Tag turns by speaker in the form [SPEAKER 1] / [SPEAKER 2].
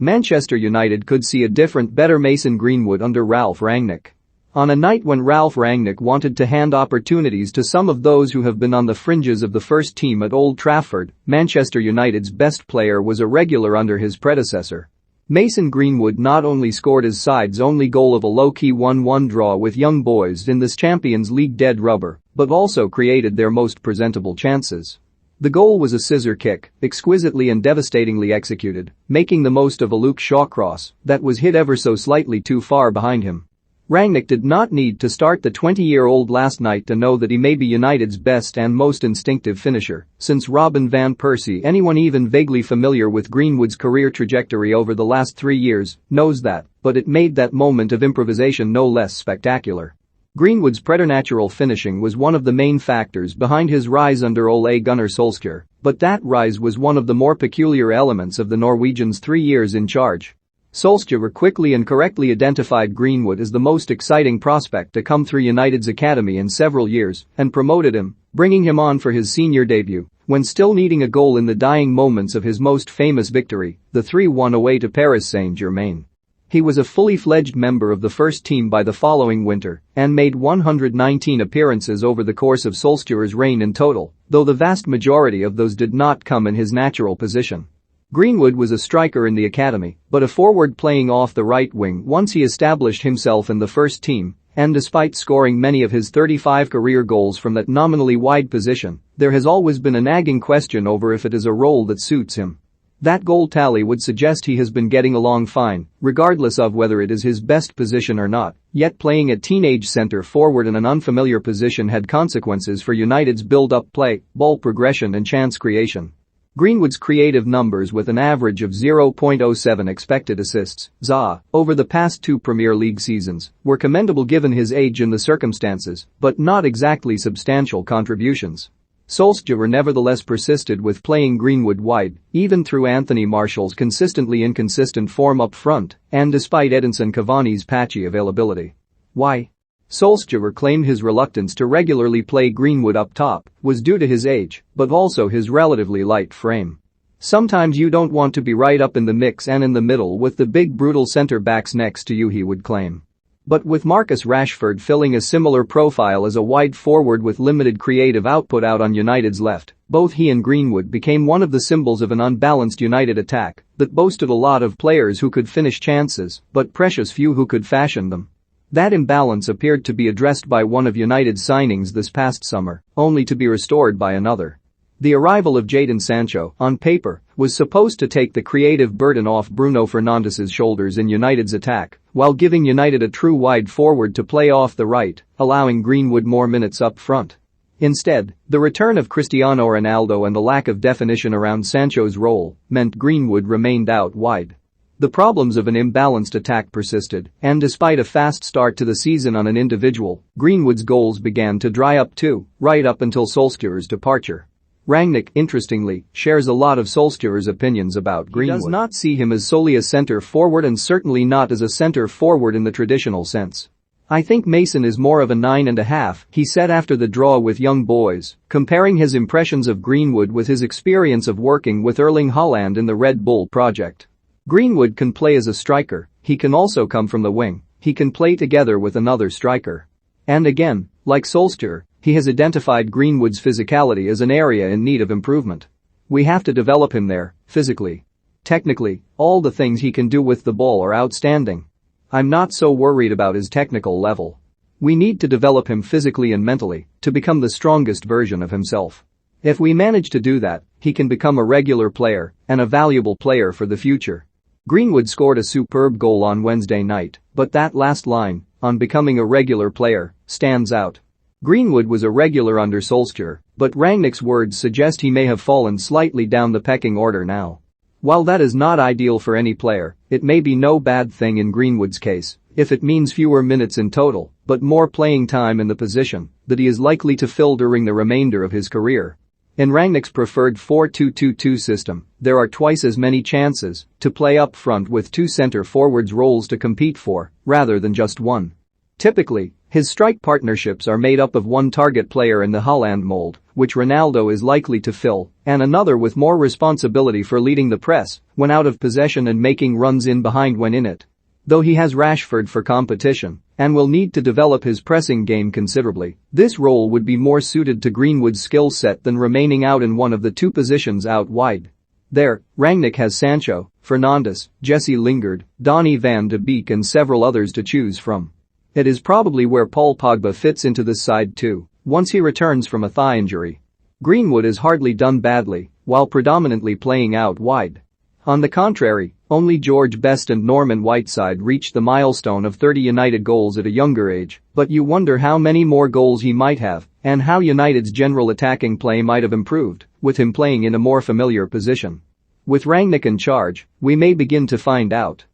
[SPEAKER 1] Manchester United could see a different, better Mason Greenwood under Ralf Rangnick. On a night when Ralf Rangnick wanted to hand opportunities to some of those who have been on the fringes of the first team at Old Trafford, Manchester United's best player was a regular under his predecessor. Mason Greenwood not only scored his side's only goal of a low-key 1-1 draw with Young Boys in this Champions League dead rubber, but also created their most presentable chances. The goal was a scissor kick, exquisitely and devastatingly executed, making the most of a Luke Shaw cross that was hit ever so slightly too far behind him. Rangnick did not need to start the 20-year-old last night to know that he may be United's best and most instinctive finisher, since Robin van Persie, anyone even vaguely familiar with Greenwood's career trajectory over the last 3 years, knows that, but it made that moment of improvisation no less spectacular. Greenwood's preternatural finishing was one of the main factors behind his rise under Ole Gunnar Solskjaer, but that rise was one of the more peculiar elements of the Norwegians' 3 years in charge. Solskjaer quickly and correctly identified Greenwood as the most exciting prospect to come through United's academy in several years and promoted him, bringing him on for his senior debut, when still needing a goal in the dying moments of his most famous victory, the 3-1 away to Paris Saint-Germain. He was a fully fledged member of the first team by the following winter and made 119 appearances over the course of Solskjaer's reign in total, though the vast majority of those did not come in his natural position. Greenwood was a striker in the academy, but a forward playing off the right wing once he established himself in the first team, and despite scoring many of his 35 career goals from that nominally wide position, there has always been a nagging question over if it is a role that suits him. That goal tally would suggest he has been getting along fine, regardless of whether it is his best position or not, yet playing at teenage centre forward in an unfamiliar position had consequences for United's build-up play, ball progression and chance creation. Greenwood's creative numbers with an average of 0.07 expected assists, (XA), over the past 2 Premier League seasons were commendable given his age and the circumstances, but not exactly substantial contributions. Solskjaer nevertheless persisted with playing Greenwood wide, even through Anthony Martial's consistently inconsistent form up front and despite Edinson Cavani's patchy availability. Why? Solskjaer claimed his reluctance to regularly play Greenwood up top was due to his age, but also his relatively light frame. Sometimes you don't want to be right up in the mix and in the middle with the big brutal centre-backs next to you, he would claim. But with Marcus Rashford filling a similar profile as a wide forward with limited creative output out on United's left, both he and Greenwood became one of the symbols of an unbalanced United attack that boasted a lot of players who could finish chances but precious few who could fashion them. That imbalance appeared to be addressed by one of United's signings this past summer, only to be restored by another. The arrival of Jadon Sancho, on paper, was supposed to take the creative burden off Bruno Fernandes's shoulders in United's attack, while giving United a true wide forward to play off the right, allowing Greenwood more minutes up front. Instead, the return of Cristiano Ronaldo and the lack of definition around Sancho's role meant Greenwood remained out wide. The problems of an imbalanced attack persisted, and despite a fast start to the season on an individual, Greenwood's goals began to dry up too, right up until Solskjaer's departure. Rangnick, interestingly, shares a lot of Solskjaer's opinions about Greenwood. He does not see him as solely a centre forward and certainly not as a centre forward in the traditional sense. I think Mason is more of a 9.5, he said after the draw with Young Boys, comparing his impressions of Greenwood with his experience of working with Erling Haaland in the Red Bull project. Greenwood can play as a striker, he can also come from the wing, he can play together with another striker. And again, like Solskjaer, he has identified Greenwood's physicality as an area in need of improvement. We have to develop him there, physically. Technically, all the things he can do with the ball are outstanding. I'm not so worried about his technical level. We need to develop him physically and mentally to become the strongest version of himself. If we manage to do that, he can become a regular player and a valuable player for the future. Greenwood scored a superb goal on Wednesday night, but that last line, on becoming a regular player, stands out. Greenwood was a regular under Solskjaer, but Rangnick's words suggest he may have fallen slightly down the pecking order now. While that is not ideal for any player, it may be no bad thing in Greenwood's case, if it means fewer minutes in total, but more playing time in the position that he is likely to fill during the remainder of his career. In Rangnick's preferred 4-2-2-2 system, there are twice as many chances to play up front with 2 centre forwards roles to compete for, rather than just one. Typically, his strike partnerships are made up of one target player in the Haaland mold, which Ronaldo is likely to fill, and another with more responsibility for leading the press when out of possession and making runs in behind when in it. Though he has Rashford for competition and will need to develop his pressing game considerably, this role would be more suited to Greenwood's skill set than remaining out in one of the two positions out wide. There, Rangnick has Sancho, Fernandes, Jesse Lingard, Donny van de Beek and several others to choose from. It is probably where Paul Pogba fits into this side too, once he returns from a thigh injury. Greenwood has hardly done badly, while predominantly playing out wide. On the contrary, only George Best and Norman Whiteside reached the milestone of 30 United goals at a younger age, but you wonder how many more goals he might have and how United's general attacking play might have improved with him playing in a more familiar position. With Rangnick in charge, we may begin to find out.